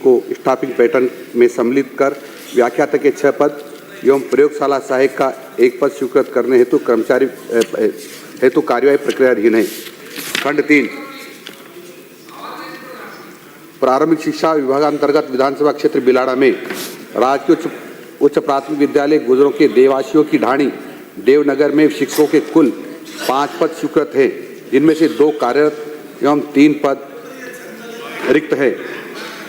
को staffing pattern में सम्मिलित कर व्याख्याता के 6 पद एवं प्रयोगशाला सहायक का 1 पद स्वीकृत करने हेतु कार्यवाही प्रक्रियाधीन है। खंड 3 प्रारंभिक शिक्षा विभागांतर्गत विधानसभा क्षेत्र बिलाड़ा में राजकीय उच्च प्राथमिक विद्यालय गुजरों के देवासियों की ढाणी देवनगर में शिक्षकों के कुल 5 पद स्वीकृत हैं, जिनमें से 2 कार्यरत एवं 3 पद रिक्त हैं।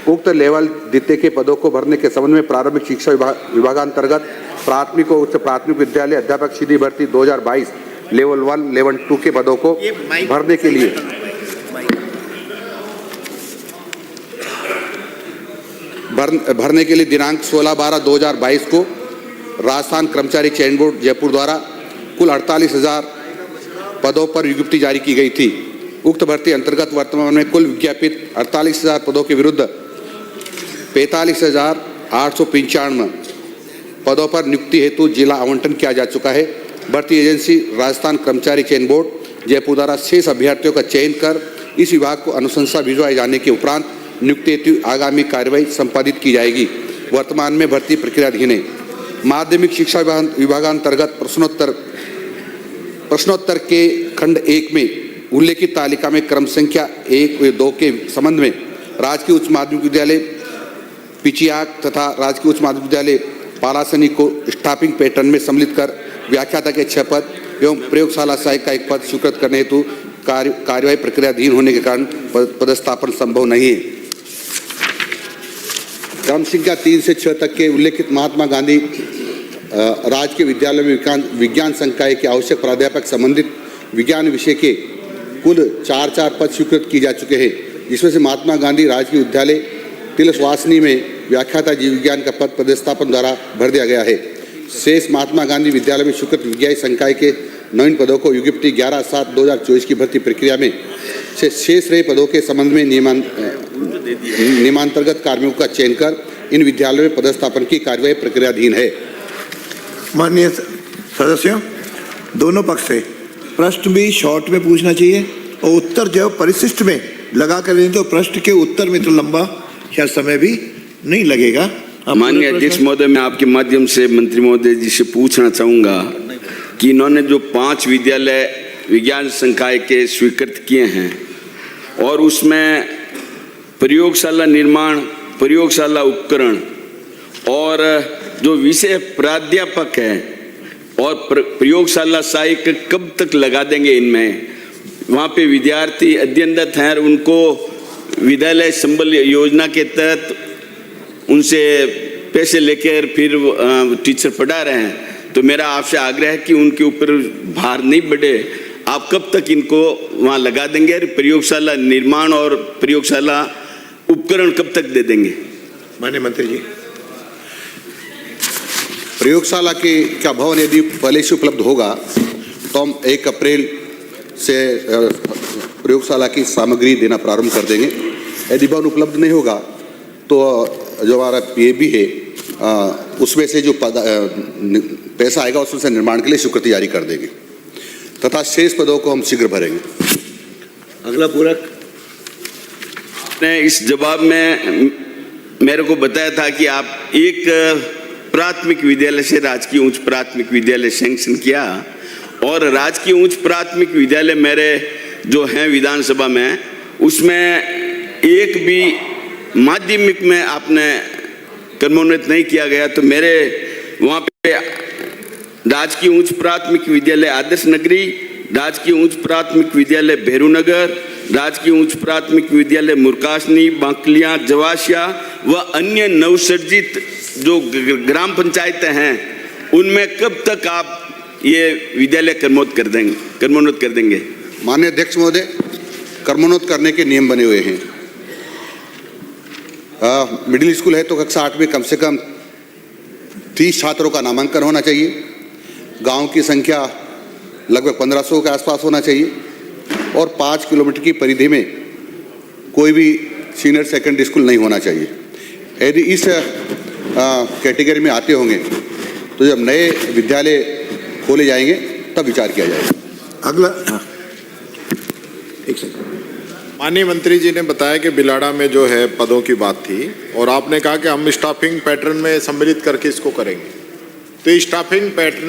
उक्त लेवल द्वितीय के पदों को भरने के संबंध में प्रारंभिक शिक्षा विभागांतर्गत प्राथमिक और उच्च प्राथमिक विद्यालय अध्यापक सीधी भर्ती 2022 लेवल 1 लेवल 2 के पदों को भरने के लिए दिनांक 16/12/2022 को राजस्थान कर्मचारी चयन बोर्ड जयपुर द्वारा कुल 48,000 पदों पर विज्ञप्ति जारी की गई थी। उक्त भर्ती अंतर्गत वर्तमान में कुल विज्ञापित 48,000 पदों के विरुद्ध 45,895 पदों पर नियुक्ति हेतु जिला आवंटन किया जा चुका है। भर्ती एजेंसी राजस्थान कर्मचारी चयन बोर्ड जयपुर द्वारा शेष अभ्यर्थियों का चयन कर इस विभाग को अनुशंसा भिजवाए जाने के उपरांत नियुक्ति हेतु आगामी कार्यवाही संपादित की जाएगी। वर्तमान में भर्ती प्रक्रियाधीन है। माध्यमिक शिक्षा विभागांतर्गत प्रश्नोत्तर के खंड 1 में उल्लेखित तालिका में क्रम संख्या 1 व 2 के संबंध में राजकीय उच्च माध्यमिक विद्यालय पिचियाक तथा राजकीय उच्च माध्यमिक विद्यालय पालासनी को स्टाफिंग पैटर्न में सम्मिलित कर व्याख्याता के 6 पद एवं प्रयोगशाला सहायक का 1 पद स्वीकृत करने हेतु कार्यवाही प्रक्रियाधीन होने के कारण पदस्थापन संभव नहीं है। क्रम संख्या 3 से 6 तक के उल्लेखित महात्मा गांधी राजकीय विद्यालय में विज्ञान संकाय के आवश्यक प्राध्यापक संबंधित विज्ञान विषय के कुल 4 पद स्वीकृत किए जा चुके हैं, जिसमें से महात्मा गांधी राजकीय विद्यालय तिलस्वासनी में व्याख्याता जीव विज्ञान का पद पदस्थापन द्वारा भर दिया गया है। शेष महात्मा गांधी विद्यालय में स्वीकृत विज्ञान संकाय के 9 पदों को विज्ञप्ति 11/7/2024 की भर्ती प्रक्रिया में से शेष रहे पदों के संबंध में नियमांतर्गत कार्मिकों का चयन कर इन विद्यालयों में पदस्थापन की कार्यवाही प्रक्रियाधीन है। माननीय सदस्यों, दोनों पक्ष से प्रश्न भी शॉर्ट में पूछना चाहिए और उत्तर जो परिशिष्ट में लगा कर दें तो प्रश्न के उत्तर में तो लंबा शायद समय भी नहीं लगेगा। माननीय अध्यक्ष महोदय, मैं आपके माध्यम से मंत्री महोदय जी से पूछना चाहूँगा कि इन्होंने जो 5 विद्यालय विज्ञान संकाय के स्वीकृत किए हैं और उसमें प्रयोगशाला निर्माण, प्रयोगशाला उपकरण और जो विषय प्राध्यापक है और प्रयोगशाला सहायक कब तक लगा देंगे इनमें? वहाँ पे विद्यार्थी अध्ययनरत हैं और उनको विद्यालय संबल योजना के तहत उनसे पैसे लेकर फिर टीचर पढ़ा रहे हैं, तो मेरा आपसे आग्रह है कि उनके ऊपर भार नहीं बढ़े। आप कब तक इनको वहाँ लगा देंगे और प्रयोगशाला निर्माण और प्रयोगशाला उपकरण कब तक दे देंगे? माननीय मंत्री जी, प्रयोगशाला का भवन यदि पहले से उपलब्ध होगा तो हम 1 अप्रैल से प्रयोगशाला की सामग्री देना प्रारंभ कर देंगे। यदि भवन उपलब्ध नहीं होगा तो जो हमारा PAB है उसमें से जो पैसा आएगा उसमें से निर्माण के लिए स्वीकृति जारी कर देंगे तथा शेष पदों को हम शीघ्र भरेंगे। अगला पूरक। ने इस जवाब में मेरे को बताया था कि आप एक प्राथमिक विद्यालय से राजकीय उच्च प्राथमिक विद्यालय सैंक्शन किया और राजकीय उच्च प्राथमिक विद्यालय मेरे जो हैं विधानसभा में उसमें एक भी माध्यमिक में आपने क्रमोन्नत नहीं किया गया, तो मेरे वहाँ पे राजकीय उच्च प्राथमिक विद्यालय आदर्श नगरी, राजकीय उच्च प्राथमिक विद्यालय भैरूनगर, राजकीय उच्च प्राथमिक विद्यालय मुरकासनी, बांकलिया, जवासिया व अन्य नवसर्जित जो ग्राम पंचायतें हैं उनमें कब तक आप ये विद्यालय क्रमोन्नत कर देंगे? माननीय अध्यक्ष महोदय, क्रमोन्नत करने के नियम बने हुए हैं। मिडिल स्कूल है तो कक्षा 8 में कम से कम 30 छात्रों का नामांकन होना चाहिए। गांव की संख्या लगभग 1500 के आसपास होना चाहिए और 5 किलोमीटर की परिधि में कोई भी सीनियर सेकेंडरी स्कूल नहीं होना चाहिए। यदि इस कैटेगरी में आते होंगे तो जब नए विद्यालय खोले जाएंगे तब विचार किया जाएगा। अगला एक सेकंड। माननीय मंत्री जी ने बताया कि बिलाड़ा में जो है पदों की बात थी और आपने कहा कि हम स्टाफिंग पैटर्न में सम्मिलित करके इसको करेंगे। तो स्टाफिंग पैटर्न